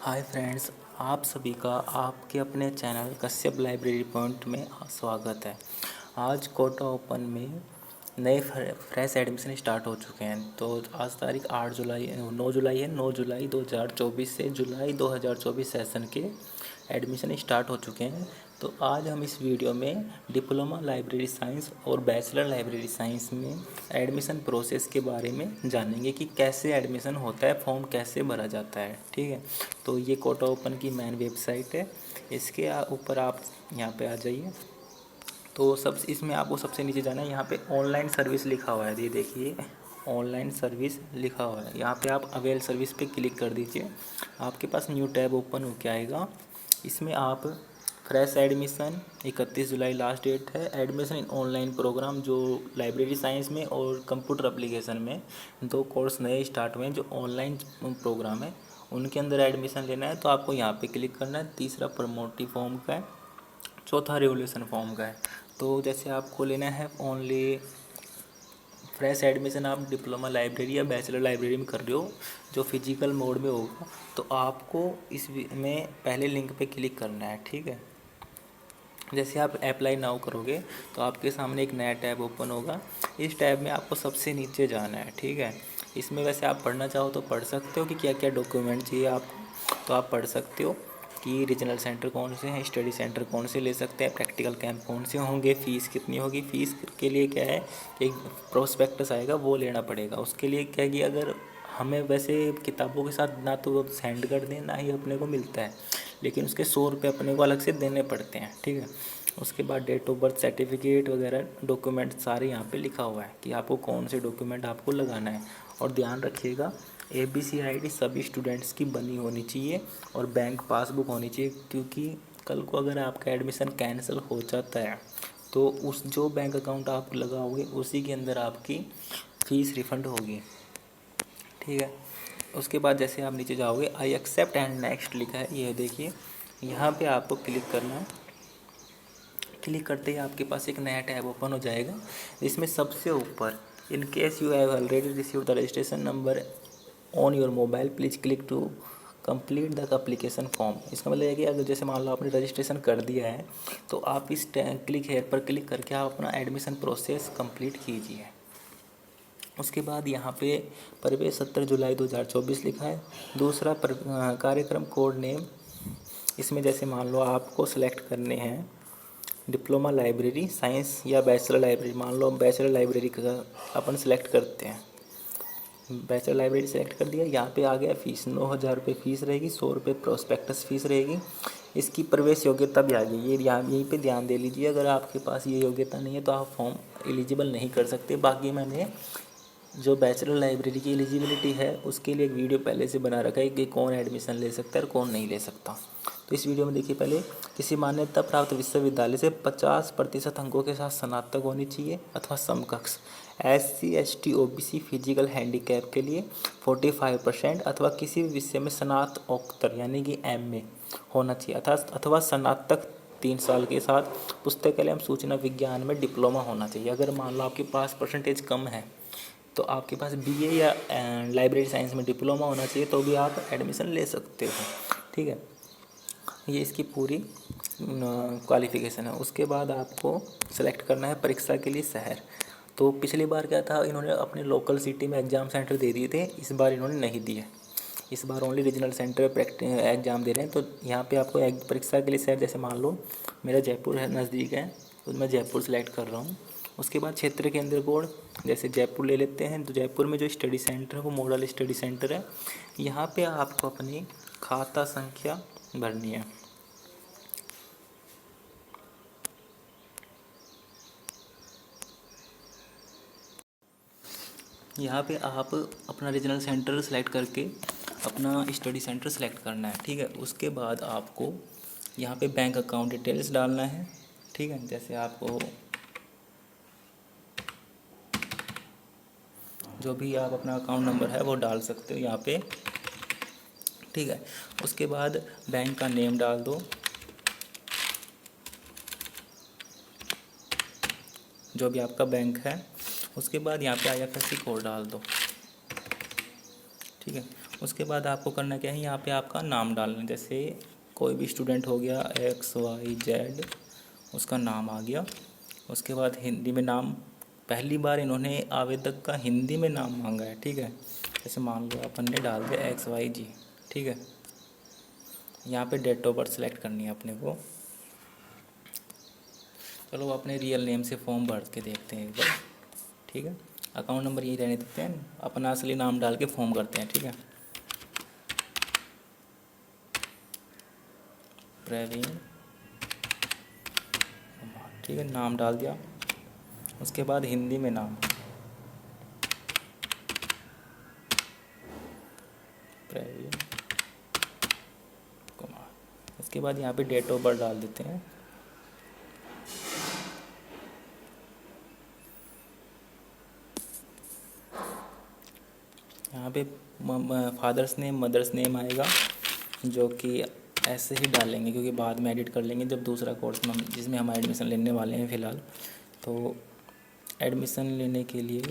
Hi friends, आप सभी का आपके अपने चैनल कश्यप लाइब्रेरी पॉइंट में स्वागत है। आज कोटा ओपन में नए फ्रेश एडमिशन स्टार्ट हो चुके हैं। तो आज तारीख 9 जुलाई है। 9 जुलाई 2024 से जुलाई 2024 सेशन के एडमिशन स्टार्ट हो चुके हैं। तो आज हम इस वीडियो में डिप्लोमा लाइब्रेरी साइंस और बैचलर लाइब्रेरी साइंस में एडमिशन प्रोसेस के बारे में जानेंगे कि कैसे एडमिशन होता है, फॉर्म कैसे भरा जाता है। ठीक है, तो ये कोटा ओपन की मेन वेबसाइट है। इसके ऊपर आप यहाँ पे आ जाइए। तो सब इसमें आपको सबसे नीचे जाना है। यहाँ पे ऑनलाइन सर्विस लिखा हुआ है, ये देखिए ऑनलाइन सर्विस लिखा हुआ है। यहाँ पे आप अवेल सर्विस पे क्लिक कर दीजिए। आपके पास न्यू टैब ओपन होकर आएगा। इसमें आप फ्रेश एडमिशन 31 जुलाई लास्ट डेट है। एडमिशन इन ऑनलाइन प्रोग्राम जो लाइब्रेरी साइंस में और कंप्यूटर एप्लीकेशन में 2 कोर्स नए स्टार्ट हुए हैं जो ऑनलाइन प्रोग्राम है, उनके अंदर एडमिशन लेना है तो आपको यहाँ पे क्लिक करना है। तीसरा प्रमोटी फॉर्म का है, चौथा रेवोल्यूशन फॉर्म का है। तो जैसे आपको लेना है ओनली फ्रेश एडमिशन, आप डिप्लोमा लाइब्रेरी या बैचलर लाइब्रेरी में कर रहे हो जो फिजिकल मोड में होगा, तो आपको इस में पहले लिंक पे क्लिक करना है। ठीक है, जैसे आप अप्लाई नाउ करोगे तो आपके सामने एक नया टैब ओपन होगा। इस टैब में आपको सबसे नीचे जाना है। ठीक है, इसमें वैसे आप पढ़ना चाहो तो पढ़ सकते हो कि क्या क्या डॉक्यूमेंट चाहिए आपको, तो आप पढ़ सकते हो कि रीजनल सेंटर कौन से हैं, स्टडी सेंटर कौन से ले सकते हैं, प्रैक्टिकल कैंप कौन से होंगे, फ़ीस कितनी होगी। फ़ीस के लिए क्या है कि प्रोस्पेक्टस आएगा वो लेना पड़ेगा। उसके लिए क्या है कि अगर हमें वैसे किताबों के साथ ना तो सेंड कर दें ना ही अपने को मिलता है, लेकिन उसके 100 रुपये अपने को अलग से देने पड़ते हैं। ठीक है, उसके बाद डेट ऑफ बर्थ सर्टिफिकेट वगैरह डॉक्यूमेंट सारे यहाँ पे लिखा हुआ है कि आपको कौन से डॉक्यूमेंट आपको लगाना है। और ध्यान रखिएगा ABCID सभी स्टूडेंट्स की बनी होनी चाहिए और बैंक पासबुक होनी चाहिए, क्योंकि कल को अगर आपका एडमिशन कैंसिल हो जाता है तो उस जो बैंक अकाउंट आप लगाओगे उसी के अंदर आपकी फ़ीस रिफ़ंड होगी। ठीक है, उसके बाद जैसे आप नीचे जाओगे आई एक्सेप्ट एंड नेक्स्ट लिखा है, ये देखिए यहाँ पे आपको क्लिक करना है। क्लिक करते ही आपके पास एक नया टैब ओपन हो जाएगा। इसमें सबसे ऊपर in case you have already receive the registration number on your mobile please click to complete the application form. इसका मतलब है कि अगर जैसे मान लो आपने रजिस्ट्रेशन कर दिया है तो आप इस क्लिक हेयर पर क्लिक करके आप अपना एडमिशन प्रोसेस कंप्लीट कीजिए। उसके बाद यहाँ पे प्रवेश 17 जुलाई 2024 लिखा है। दूसरा कार्यक्रम कोड नेम, इसमें जैसे मान लो आपको सेलेक्ट करने हैं डिप्लोमा लाइब्रेरी साइंस या बैचलर लाइब्रेरी। मान लो बैचलर लाइब्रेरी का अपन सेलेक्ट करते हैं, बैचलर लाइब्रेरी सेलेक्ट कर दिया। यहाँ पे आ गया फ़ीस 9,000 रुपये फ़ीस रहेगी, 100 रुपये प्रोस्पेक्टस फ़ीस रहेगी। इसकी प्रवेश योग्यता भी आ गई, ये यहाँ यहीं पे ध्यान दे लीजिए। अगर आपके पास ये योग्यता नहीं है तो आप फॉर्म एलिजिबल नहीं कर सकते। बाकी मैंने जो बैचलर लाइब्रेरी की एलिजिबिलिटी है उसके लिए एक वीडियो पहले से बना रखा है कि कौन एडमिशन ले सकता है और कौन नहीं ले सकता। तो इस वीडियो में देखिए, पहले किसी मान्यता प्राप्त विश्वविद्यालय से 50% अंकों के साथ स्नातक होनी चाहिए अथवा समकक्ष। SC ST OBC physical handicap के लिए 45% अथवा किसी भी विषय में स्नातकोत्तर यानी कि MA होना चाहिए अथवा स्नातक 3 साल के साथ पुस्तकालय एवं सूचना विज्ञान में डिप्लोमा होना चाहिए। अगर मान लो आपके पास परसेंटेज कम है तो आपके पास BA या लाइब्रेरी साइंस में डिप्लोमा होना चाहिए तो भी आप एडमिशन ले सकते हो। ठीक है, ये इसकी पूरी क्वालिफ़िकेशन है। उसके बाद आपको सेलेक्ट करना है परीक्षा के लिए शहर। तो पिछली बार क्या था, इन्होंने अपने लोकल सिटी में एग्ज़ाम सेंटर दे दिए थे, इस बार इन्होंने नहीं दिए। इस बार ओनली रीजनल सेंटर एग्ज़ाम दे रहे हैं। तो यहाँ पे आपको परीक्षा के लिए शहर, जैसे मान लो मेरा जयपुर है, नज़दीक है, तो मैं जयपुर सेलेक्ट कर रहा हूँ। उसके बाद क्षेत्र केंद्र कोड, जैसे जयपुर ले लेते हैं तो जयपुर में जो स्टडी सेंटर है वो मॉडल स्टडी सेंटर है। यहाँ पे आपको अपनी खाता संख्या भरनी है। यहाँ पे आप अपना रीजनल सेंटर सेलेक्ट करके अपना स्टडी सेंटर सेलेक्ट करना है। ठीक है, उसके बाद आपको यहाँ पे बैंक अकाउंट डिटेल्स डालना है। ठीक है, जैसे आपको जो भी आप अपना अकाउंट नंबर है वो डाल सकते हो यहाँ पे। ठीक है, उसके बाद बैंक का नेम डाल दो, जो भी आपका बैंक है। उसके बाद यहाँ पे IFSC कोड डाल दो। ठीक है, उसके बाद आपको करना क्या है, यहाँ पे आपका नाम डालना है। जैसे कोई भी स्टूडेंट हो गया XYZ, उसका नाम आ गया। उसके बाद हिंदी में नाम, पहली बार इन्होंने आवेदक का हिंदी में नाम मांगा है, ठीक है। जैसे मान लो अपन ने डाल दिया XYG, ठीक है। यहाँ पे डेट ऑफ बर्थ सेलेक्ट करनी है अपने को। चलो अपने रियल नेम से फॉर्म भर के देखते हैं एक बार, ठीक है। अकाउंट नंबर यही रहने देते हैं, अपना असली नाम डाल के फॉर्म करते हैं, ठीक है। प्रवीण कुमार, ठीक है, नाम डाल दिया। उसके बाद हिंदी में नाम प्रवीण कुमार। उसके बाद यहाँ पे डेट ऑफ बर्थ डाल देते हैं। यहाँ पे फादर्स नेम मदर्स नेम आएगा, जो कि ऐसे ही डालेंगे क्योंकि बाद में एडिट कर लेंगे जब दूसरा कोर्स में जिसमें हम एडमिशन लेने वाले हैं फ़िलहाल। तो एडमिशन लेने के लिए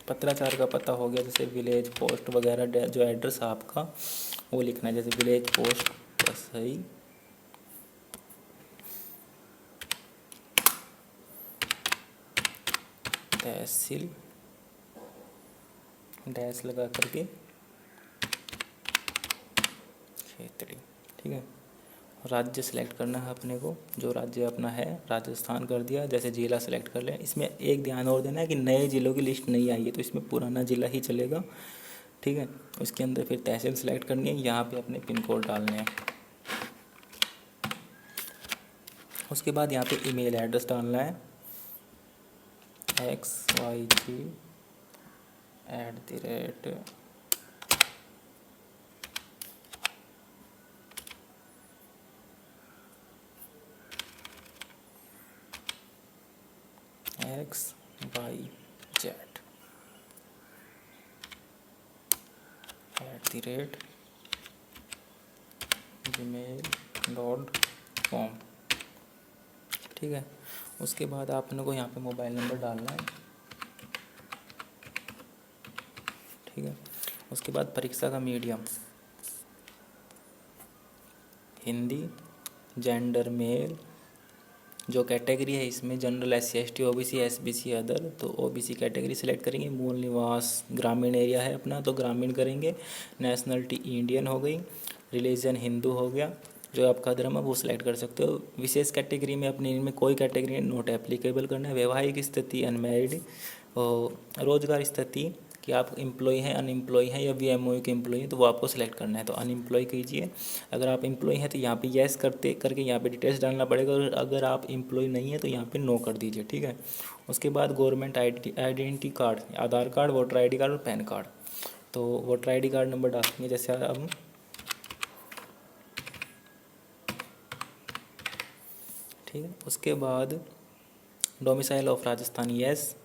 पत्राचार का पता हो गया, जैसे विलेज पोस्ट वगैरह जो एड्रेस आपका वो लिखना है। जैसे विलेज पोस्ट वसई, तहसील डैश लगा करके क्षेत्रीय, ठीक है। राज्य सेलेक्ट करना है अपने को, जो राज्य अपना है राजस्थान कर दिया। जैसे जिला सेलेक्ट कर लें। इसमें एक ध्यान और देना है कि नए ज़िलों की लिस्ट नहीं आई है, तो इसमें पुराना ज़िला ही चलेगा, ठीक है। उसके अंदर फिर तहसील सेलेक्ट करनी है, यहाँ पे अपने पिन कोड डालने हैं। उसके बाद यहाँ पे ईमेल एड्रेस डालना है XYG @gmail.com, ठीक है। उसके बाद आपने को यहाँ पे मोबाइल नंबर डालना है, ठीक है। उसके बाद परीक्षा का मीडियम हिंदी, जेंडर मेल, जो कैटेगरी है इसमें general SC ST OBC SBC other, तो OBC कैटेगरी सेलेक्ट करेंगे। मूल निवास ग्रामीण एरिया है अपना, तो ग्रामीण करेंगे। नेशनलिटी इंडियन हो गई। रिलीजन हिंदू हो गया, जो आपका धर्म है वो सिलेक्ट कर सकते हो। विशेष कैटेगरी में अपनी इनमें कोई कैटेगरी नोट एप्लीकेबल करना है। वैवाहिक स्थिति अनमैरिड, और रोजगार स्थिति कि आप एम्प्लॉय हैं अनएम्प्लॉय हैं या VMOU के एम्प्लॉय हैं, तो वो आपको सिलेक्ट करना है, तो अनएम्प्लॉय कीजिए। अगर आप एम्प्लॉय हैं तो यहाँ पे येस करके यहाँ पे डिटेल्स डालना पड़ेगा, और अगर आप एम्प्लॉय नहीं है तो यहाँ पे नो कर दीजिए, ठीक है। उसके बाद गवर्नमेंट आइडेंटिटी कार्ड, आधार कार्ड, वोटर ID कार्ड और पैन कार्ड। तो वोटर ID कार्ड नंबर डालेंगे, जैसे हम ठीक है। उसके बाद domicile of Rajasthan yes.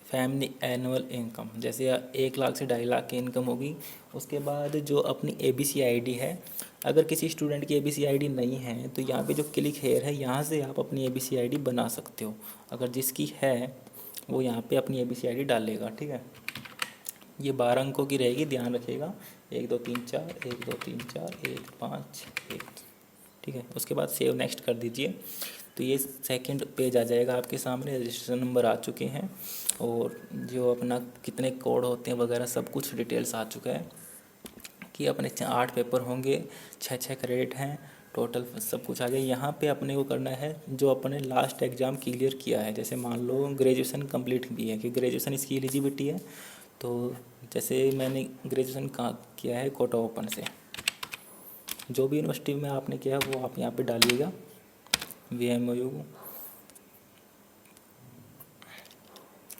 Family annual income, जैसे 1 लाख से 2.5 लाख की इनकम होगी। उसके बाद जो अपनी ABC ID है, अगर किसी स्टूडेंट की ABC ID नहीं है तो यहाँ पे जो क्लिक हेयर है यहाँ से आप अपनी ABC ID बना सकते हो। अगर जिसकी है वो यहाँ पे अपनी ABC ID डालेगा, ठीक है। ये 12 अंकों की रहेगी, ध्यान रखिएगा। 1 2 3 4 1 2 3 4 1 5 1, ठीक है। उसके बाद सेव नेक्स्ट कर दीजिए, तो ये सेकंड पेज आ जाएगा आपके सामने। रजिस्ट्रेशन नंबर आ चुके हैं, और जो अपना कितने कोड होते हैं वगैरह सब कुछ डिटेल्स आ चुका है कि अपने 8 पेपर होंगे, 6 क्रेडिट हैं टोटल, सब कुछ आ गया। यहाँ पे अपने को करना है जो अपने लास्ट एग्ज़ाम क्लियर किया है। जैसे मान लो ग्रेजुएशन कंप्लीट भी है, कि ग्रेजुएशन इसकी एलिजिबिलिटी है। तो जैसे मैंने ग्रेजुएशन कहाँ किया है, कोटा ओपन से। जो भी यूनिवर्सिटी में आपने किया है वो आप यहाँ पे डालिएगा, VMOU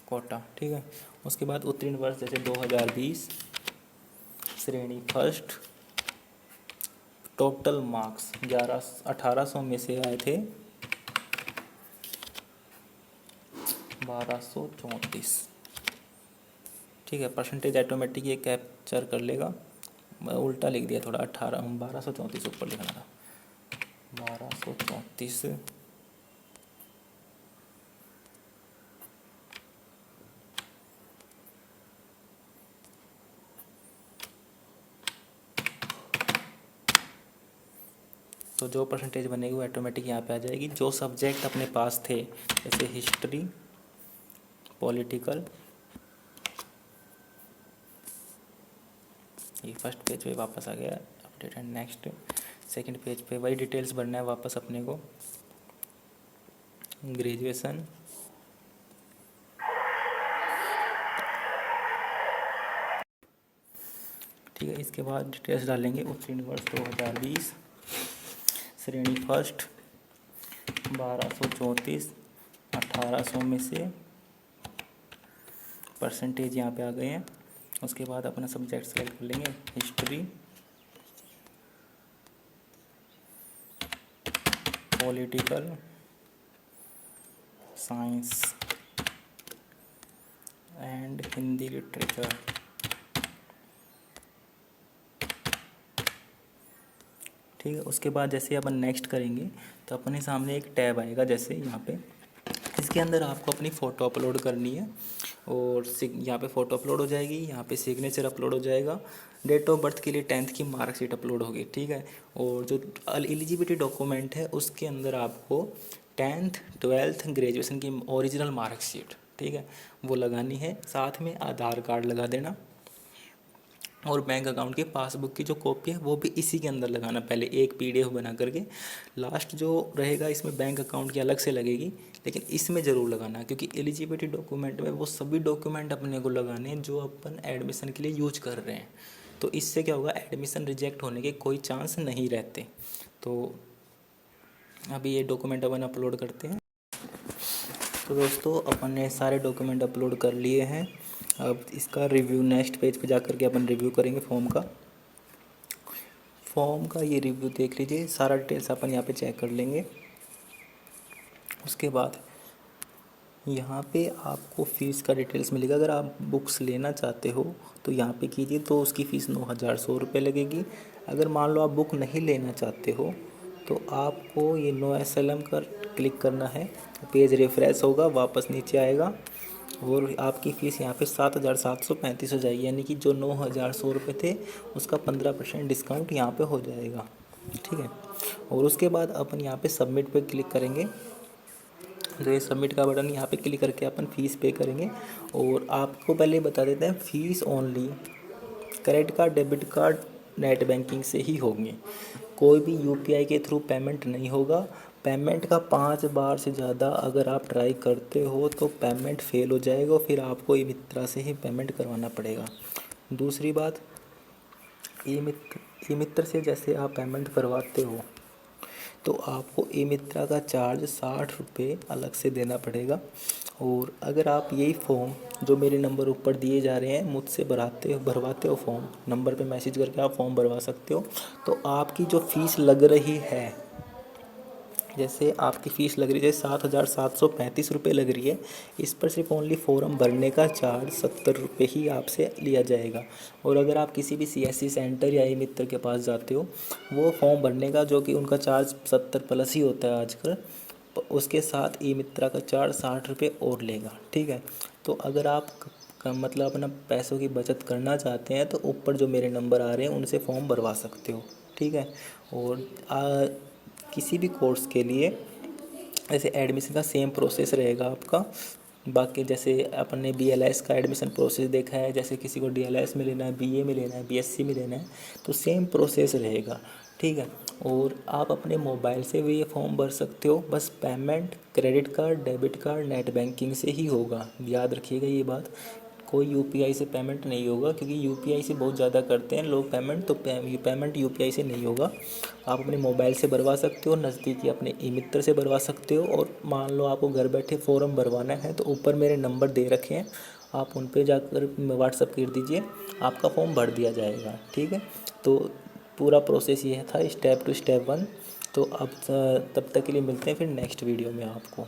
कोटा, ठीक है। उसके बाद उत्तीर्ण वर्ष जैसे 2020, श्रेणी फर्स्ट, टोटल मार्क्स 1800 में से आए थे 1234, ठीक है। परसेंटेज ऑटोमेटिक ये कैप्चर कर लेगा, मैं उल्टा लिख दिया थोड़ा, 1234 ऊपर लिखना था, 1234 तो जो परसेंटेज बनेगी वो ऑटोमेटिक यहाँ पे आ जाएगी। जो सब्जेक्ट अपने पास थे जैसे हिस्ट्री, पॉलिटिकल, ये फर्स्ट पेज पे वापस आ गया update and next. Second page पे वही डिटेल्स भरना है वापस अपने को, ग्रेजुएशन, ठीक है। इसके बाद डिटेल्स डालेंगे उत्तीर्ण वर्ष 2020, श्रेणी फर्स्ट 1234, 1800 में से परसेंटेज यहाँ पे आ गए हैं। उसके बाद अपना सब्जेक्ट सेलेक्ट कर लेंगे, history, political science and Hindi literature. ठीक है। उसके बाद जैसे अपन नेक्स्ट करेंगे तो अपने सामने एक टैब आएगा जैसे यहाँ पे, इसके अंदर आपको अपनी फ़ोटो अपलोड करनी है और यहाँ पे फ़ोटो अपलोड हो जाएगी, यहाँ पे सिग्नेचर अपलोड हो जाएगा, डेट ऑफ बर्थ के लिए 10th की मार्कशीट अपलोड होगी। ठीक है। और जो एलिजिबिलिटी डॉक्यूमेंट है उसके अंदर आपको 10th 12th ग्रेजुएशन की ओरिजिनल मार्कशीट, ठीक है, वो लगानी है। साथ में आधार कार्ड लगा देना और बैंक अकाउंट की पासबुक की जो कॉपी है वो भी इसी के अंदर लगाना, पहले एक PDF बना करके। लास्ट जो रहेगा इसमें बैंक अकाउंट की अलग से लगेगी, लेकिन इसमें ज़रूर लगाना, क्योंकि एलिजिबिलिटी डॉक्यूमेंट में वो सभी डॉक्यूमेंट अपने को लगाने हैं जो अपन एडमिशन के लिए यूज कर रहे हैं। तो इससे क्या होगा, एडमिशन रिजेक्ट होने के कोई चांस नहीं रहते। तो अभी ये डॉक्यूमेंट अपन अपलोड करते हैं। तो दोस्तों अपन ने सारे डॉक्यूमेंट अपलोड कर लिए हैं। अब इसका रिव्यू नेक्स्ट पेज पे जा कर के अपन रिव्यू करेंगे फॉर्म का ये रिव्यू देख लीजिए, सारा डिटेल्स अपन यहाँ पे चेक कर लेंगे। उसके बाद यहाँ पे आपको फ़ीस का डिटेल्स मिलेगा। अगर आप बुक्स लेना चाहते हो तो यहाँ पे कीजिए, तो उसकी फ़ीस 9,100 रुपये लगेगी। अगर मान लो आप बुक नहीं लेना चाहते हो तो आपको ये नो SLM कर क्लिक करना है, पेज रिफ्रेश होगा, वापस नीचे आएगा और आपकी फ़ीस यहाँ पे 7,735 हो जाएगी, यानी कि जो 9,100 रुपये थे उसका 15% डिस्काउंट यहाँ पे हो जाएगा। ठीक है। और उसके बाद अपन यहाँ पे सबमिट पे क्लिक करेंगे, तो ये सबमिट का बटन यहाँ पे क्लिक करके अपन फ़ीस पे करेंगे। और आपको पहले बता देते हैं, fees only credit card, debit card, net banking से ही होंगे। कोई भी UPI के थ्रू पेमेंट नहीं होगा। पेमेंट का 5 बार से ज़्यादा अगर आप ट्राई करते हो तो पेमेंट फेल हो जाएगा, फिर आपको ई मित्रा से ही पेमेंट करवाना पड़ेगा। दूसरी बात, ई मित्र से जैसे आप पेमेंट करवाते हो तो आपको ई मित्रा का चार्ज 60 रुपये अलग से देना पड़ेगा। और अगर आप यही फॉर्म जो मेरे नंबर ऊपर दिए जा रहे हैं मुझसे भरवाते हो फॉर्म, नंबर पे मैसेज करके आप फॉर्म भरवा सकते हो। तो आपकी जो फ़ीस लग रही है, जैसे आपकी फ़ीस लग रही है 7,735 रुपये लग रही है, इस पर सिर्फ ओनली फॉर्म भरने का चार्ज 70 रुपये ही आपसे लिया जाएगा। और अगर आप किसी भी CSC सेंटर या ई मित्र के पास जाते हो, वो फॉर्म भरने का जो कि उनका चार्ज 70 प्लस ही होता है आजकल, उसके साथ ई मित्रा का चार्ज 60 रुपये और लेगा। ठीक है। तो अगर आप मतलब अपना पैसों की बचत करना चाहते हैं तो ऊपर जो मेरे नंबर आ रहे हैं उनसे फॉर्म भरवा सकते हो। ठीक है। और किसी भी कोर्स के लिए ऐसे एडमिशन का सेम प्रोसेस रहेगा आपका। बाकी जैसे अपन ने BLS का एडमिशन प्रोसेस देखा है, जैसे किसी को DLS में लेना है, BA में लेना है, BSc में लेना है, तो सेम प्रोसेस रहेगा। ठीक है। और आप अपने मोबाइल से भी ये फॉर्म भर सकते हो, बस payment credit card, debit card, net banking से ही होगा। याद रखिएगा ये बात, कोई UPI से पेमेंट नहीं होगा, क्योंकि UPI से बहुत ज़्यादा करते हैं लोग पेमेंट, तो पेमेंट UPI से नहीं होगा। आप अपने मोबाइल से भरवा सकते हो, नज़दीकी अपने ई मित्र से भरवा सकते हो। और मान लो आपको घर बैठे फॉर्म भरवाना है तो ऊपर मेरे नंबर दे रखे हैं, आप उन पर जाकर व्हाट्सअप कर दीजिए, आपका फॉर्म भर दिया जाएगा। ठीक है। तो पूरा प्रोसेस ये था, स्टेप टू स्टेप 1। तो अब तब तक के लिए मिलते हैं फिर नेक्स्ट वीडियो में आपको।